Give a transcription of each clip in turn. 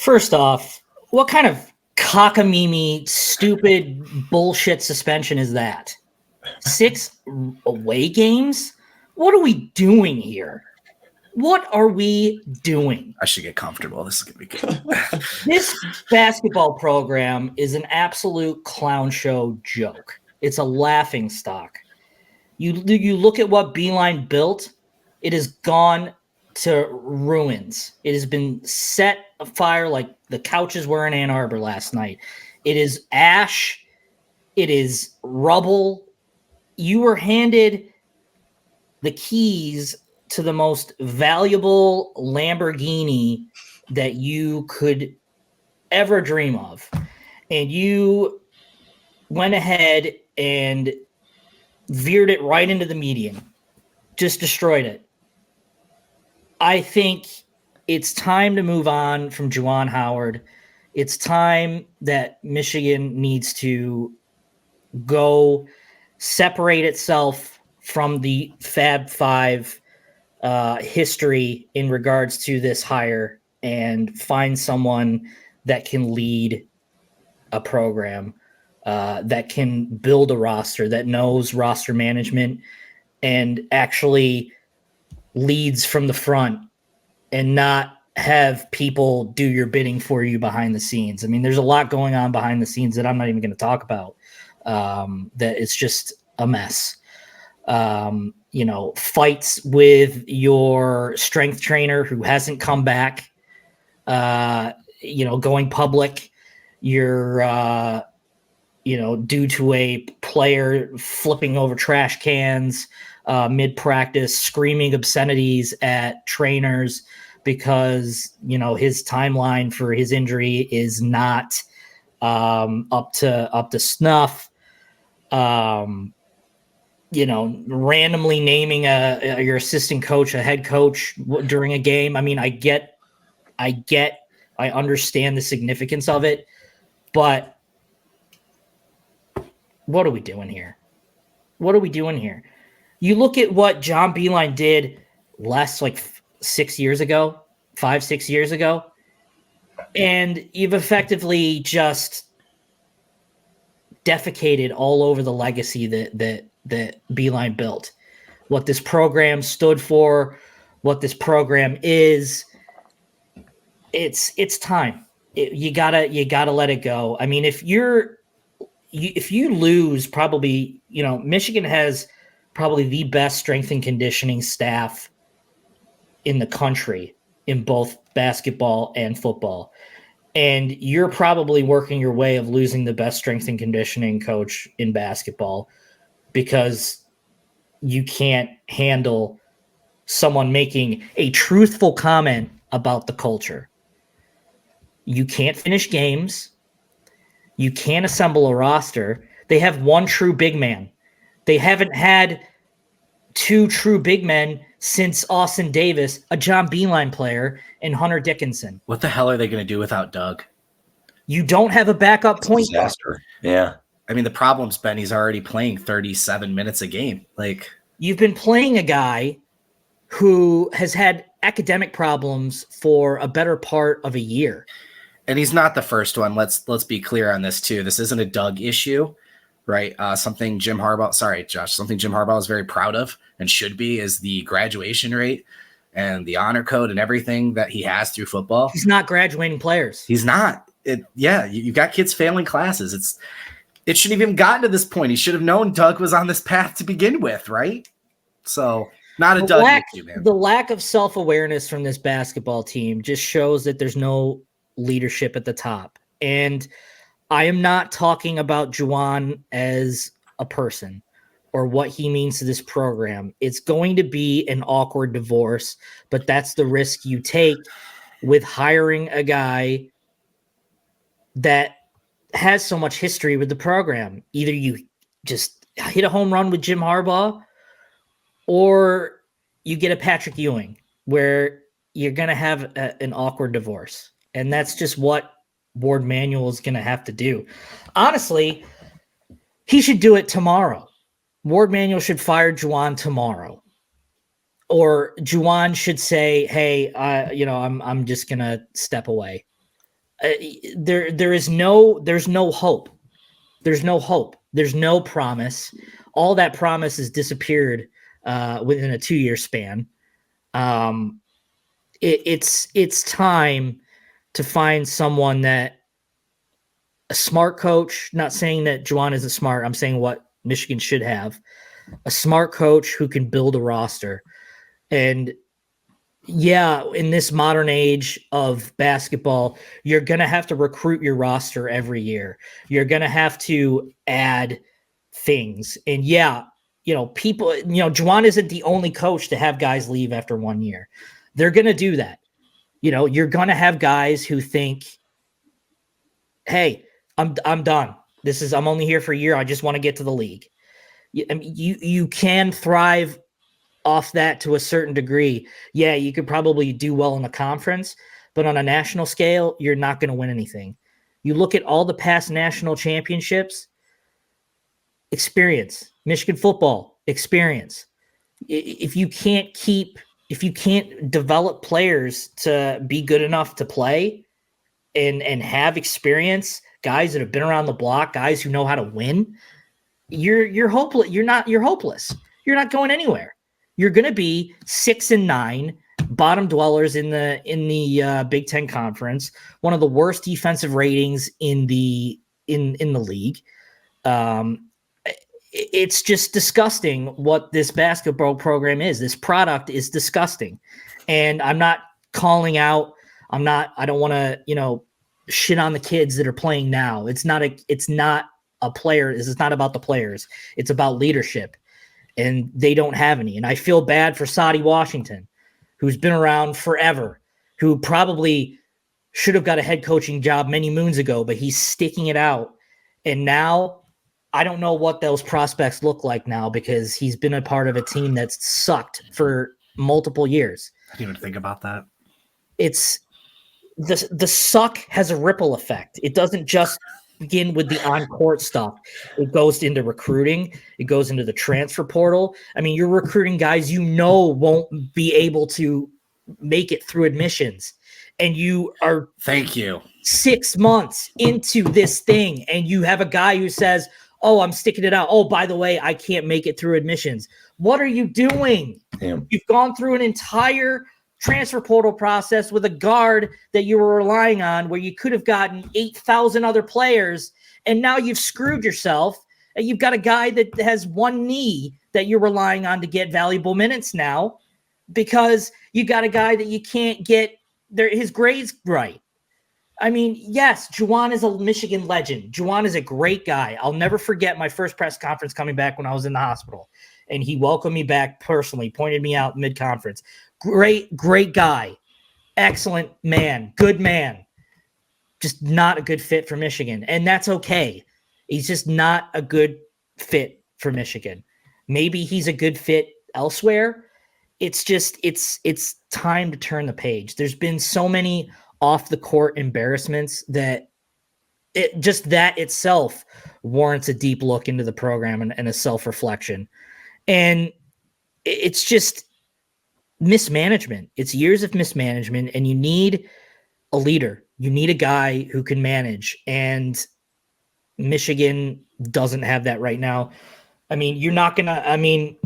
First off, what kind of cockamamie, stupid bullshit suspension is that? 6 away games? What are we doing here? What are we doing? I should get comfortable. This is going to be good. This basketball program is an absolute clown show joke. It's a laughing stock. You look at what Beeline built, it has gone to ruins. It has been set afire like the couches were in Ann Arbor last night. It is ash. It is rubble. You were handed the keys to the most valuable Lamborghini that you could ever dream of. And you went ahead and veered it right into the median, just destroyed it. I think it's time to move on from Juwan Howard. It's time that Michigan needs to go separate itself from the Fab Five history in regards to this hire and find someone that can lead a program, that can build a roster, that knows roster management and actually leads from the front and not have people do your bidding for you behind the scenes. I mean, there's a lot going on behind the scenes that I'm not even going to talk about, that it's just a mess. Fights with your strength trainer who hasn't come back, going public, you're, due to a player flipping over trash cans mid-practice, screaming obscenities at trainers because, his timeline for his injury is not up to snuff. Randomly naming your assistant coach a head coach during a game. I mean, I understand the significance of it, but what are we doing here? You look at what John Beeline did like 6 years ago, 5-6 years ago, and you've effectively just defecated all over the legacy that Beeline built, what this program stood for, what this program is. It's time. You gotta let it go. I mean, if you lose, probably, Michigan has probably the best strength and conditioning staff in the country in both basketball and football. And you're probably working your way of losing the best strength and conditioning coach in basketball because you can't handle someone making a truthful comment about the culture. You can't finish games. You can't assemble a roster. They have one true big man. They haven't had 2 true big men since Austin Davis, a John Beeline player, and Hunter Dickinson. What the hell are they going to do without Doug? You don't have a backup point guard. Yeah. I mean, the problem's been he's already playing 37 minutes a game. Like, you've been playing a guy who has had academic problems for a better part of a year. And he's not the first one. Let's be clear on this too. This isn't a Doug issue, right? Something Jim Harbaugh is very proud of and should be is the graduation rate and the honor code and everything that he has through football. He's not graduating players. He's not. You've got kids failing classes. It shouldn't have even gotten to this point. He should have known Doug was on this path to begin with, right? So not a Doug issue, man. The lack of self-awareness from this basketball team just shows that there's no leadership at the top. And I am not talking about Juwan as a person or what he means to this program. It's going to be an awkward divorce, but that's the risk you take with hiring a guy that has so much history with the program. Either you just hit a home run with Jim Harbaugh or you get a Patrick Ewing where you're going to have an awkward divorce. And that's just what Ward Manuel is going to have to do. Honestly, he should do it tomorrow. Ward Manuel should fire Juwan tomorrow. Or Juwan should say, hey, I'm just going to step away. there's no hope. There's no hope. There's no promise. All that promise has disappeared within a 2-year span. It's time to find someone that a smart coach. Not saying that Juwan isn't smart. I'm saying what Michigan should have: a smart coach who can build a roster. And yeah, in this modern age of basketball, you're going to have to recruit your roster every year. You're going to have to add things. And yeah, people, Juwan isn't the only coach to have guys leave after 1 year. They're going to do that. You're going to have guys who think, hey, I'm done. I'm only here for a year. I just want to get to the league. You can thrive off that to a certain degree. Yeah, you could probably do well in the conference, but on a national scale, you're not going to win anything. You look at all the past national championships, experience. Michigan football, experience. If you can't develop players to be good enough to play and have experience, guys that have been around the block, guys who know how to win, you're hopeless. You're hopeless. You're not going anywhere. You're going to be 6-9, bottom dwellers in the Big Ten Conference, one of the worst defensive ratings in the league. It's just disgusting what this basketball program is. This product is disgusting, and I'm not calling out. I don't want to shit on the kids that are playing now. It's not a player. This is not about the players. It's about leadership. And they don't have any. And I feel bad for Sadi Washington, who's been around forever, who probably should have got a head coaching job many moons ago, but he's sticking it out. And now I don't know what those prospects look like now, because he's been a part of a team that's sucked for multiple years. I didn't even think about that. It's the suck has a ripple effect. It doesn't just begin with the on-court stuff. It goes into recruiting. It goes into the transfer portal. I mean, you're recruiting guys won't be able to make it through admissions. And you are 6 months into this thing, and you have a guy who says, oh, I'm sticking it out. Oh, by the way, I can't make it through admissions. What are you doing? Damn. You've gone through an entire transfer portal process with a guard that you were relying on, where you could have gotten 8,000 other players, and now you've screwed yourself, and you've got a guy that has one knee that you're relying on to get valuable minutes now, because you got a guy that you can't get his grades right. I mean, yes, Juwan is a Michigan legend. Juwan is a great guy. I'll never forget my first press conference coming back when I was in the hospital, and he welcomed me back personally, pointed me out mid-conference. Great guy. Excellent man. Good man. Just not a good fit for Michigan. And that's okay. He's just not a good fit for Michigan. Maybe he's a good fit elsewhere. It's time to turn the page. There's been so many off the court embarrassments that that itself warrants a deep look into the program and a self-reflection. And it's just mismanagement. It's years of mismanagement, and you need a leader. You need a guy who can manage, and Michigan doesn't have that right now. I mean,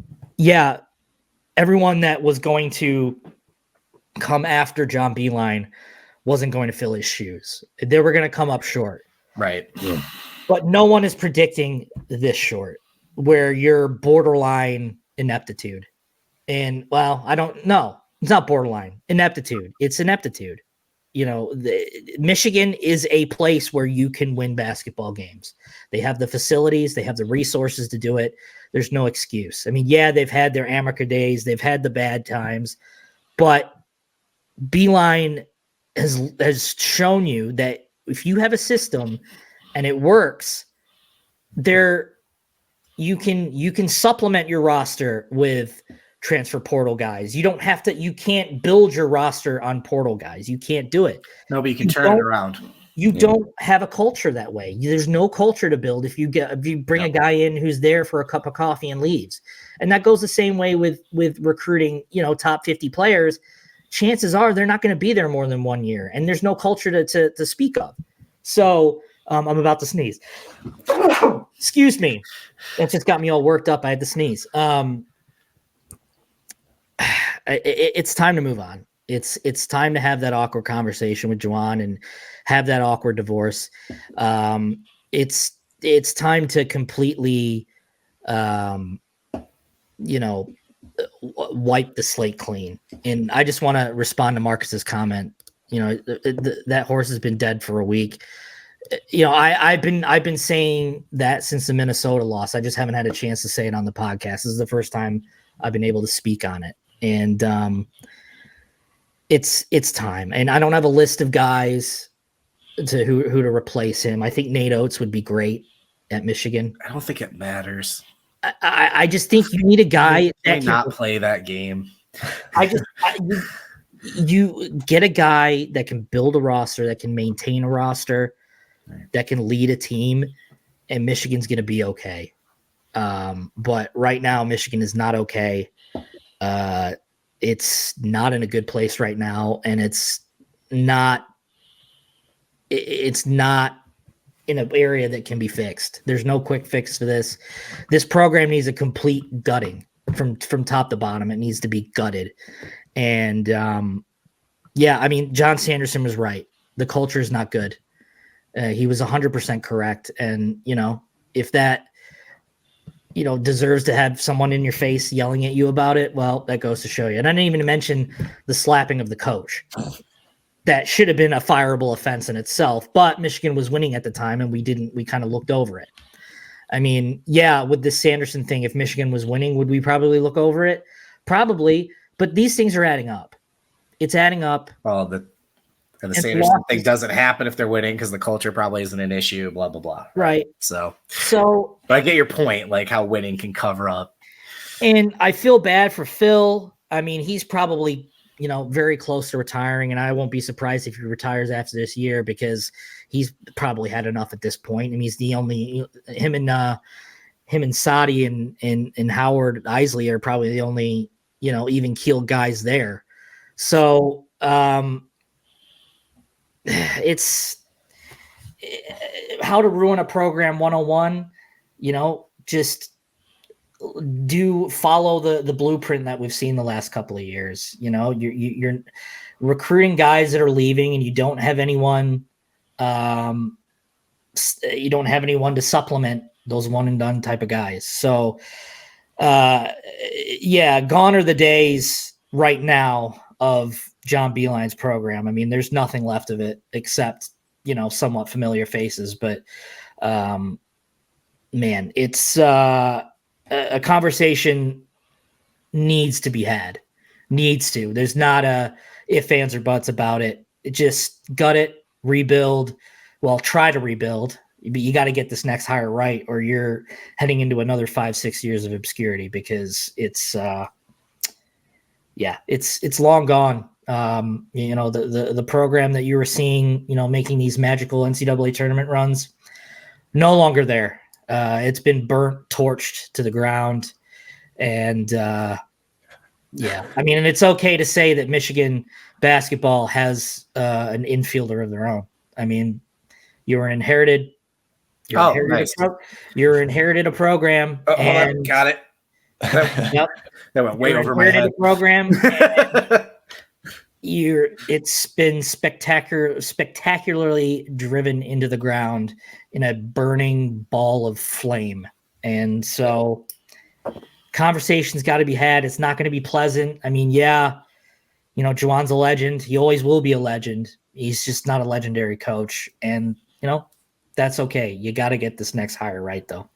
everyone that was going to come after John Beilein wasn't going to fill his shoes. They were going to come up short. Right. Yeah. But no one is predicting this short, where you're borderline ineptitude. And, well, I don't know. It's not borderline ineptitude. It's ineptitude. Michigan is a place where you can win basketball games. They have the facilities. They have the resources to do it. There's no excuse. I mean, yeah, they've had their amateur days. They've had the bad times. But Beilein has shown you that if you have a system and it works, you can supplement your roster with transfer portal guys. You can't build your roster on portal guys. You can't do it. No, but you can turn it around. You don't have a culture that way. There's no culture to build if you bring a guy in who's there for a cup of coffee and leaves. And that goes the same way with recruiting, top 50 players. chances are they're not going to be there more than 1 year, and there's no culture to speak of. So I'm about to sneeze. Excuse me. That just got me all worked up. I had to sneeze. It's time to move on. It's time to have that awkward conversation with Juwan and have that awkward divorce. It's time to completely, wipe the slate clean. And I just want to respond to Marcus's comment. That horse has been dead for a week. I've been saying that since the Minnesota loss. I just haven't had a chance to say it on the podcast. This is the first time I've been able to speak on it. And it's time. And I don't have a list of guys to who to replace him. I think Nate Oates would be great at Michigan. I don't think it matters. I just think you need a guy that can not play that game. You get a guy that can build a roster, that can maintain a roster, that can lead a team, and Michigan's going to be okay. But right now, Michigan is not okay. It's not in a good place right now, and it's not in an area that can be fixed. There's no quick fix for this. This program needs a complete gutting from top to bottom. It needs to be gutted. And John Sanderson was right. The culture is not good. He was 100% correct. And, if that, deserves to have someone in your face yelling at you about it, well, that goes to show you. And I didn't even mention the slapping of the coach. That should have been a fireable offense in itself, but Michigan was winning at the time and we kind of looked over it. I mean, yeah, with this Sanderson thing, if Michigan was winning, would we probably look over it? Probably, but these things are adding up. It's adding up. Well, the Sanderson thing doesn't happen if they're winning because the culture probably isn't an issue, blah, blah, blah. Right. So, but I get your point, like how winning can cover up. And I feel bad for Phil. I mean, he's probably, very close to retiring, and I won't be surprised if he retires after this year because he's probably had enough at this point. I mean, he's the only him and Sadi and Howard Isley are probably the only, even keeled guys there. So it's how to ruin a program 101, just follow the blueprint that we've seen the last couple of years. You're recruiting guys that are leaving and you don't have anyone to supplement those one and done type of guys. So gone are the days right now of John Beilein's program. I mean, there's nothing left of it except, somewhat familiar faces, but it's a conversation needs to be had. There's not a if, ands, or buts about it. It just gut it, rebuild. Well, try to rebuild, but you got to get this next hire right, or you're heading into another 5-6 years of obscurity because it's long gone. The program that you were seeing, making these magical NCAA tournament runs, no longer there. It's been burnt, torched to the ground. And and it's okay to say that Michigan basketball has an infielder of their own. I mean, you're inherited a program. And got it. Yep. That went way over my head. Program. It's been spectacularly driven into the ground in a burning ball of flame. And so conversations got to be had. It's not going to be pleasant. I mean, Juwan's a legend. He always will be a legend. He's just not a legendary coach. And, that's okay. You got to get this next hire right, though.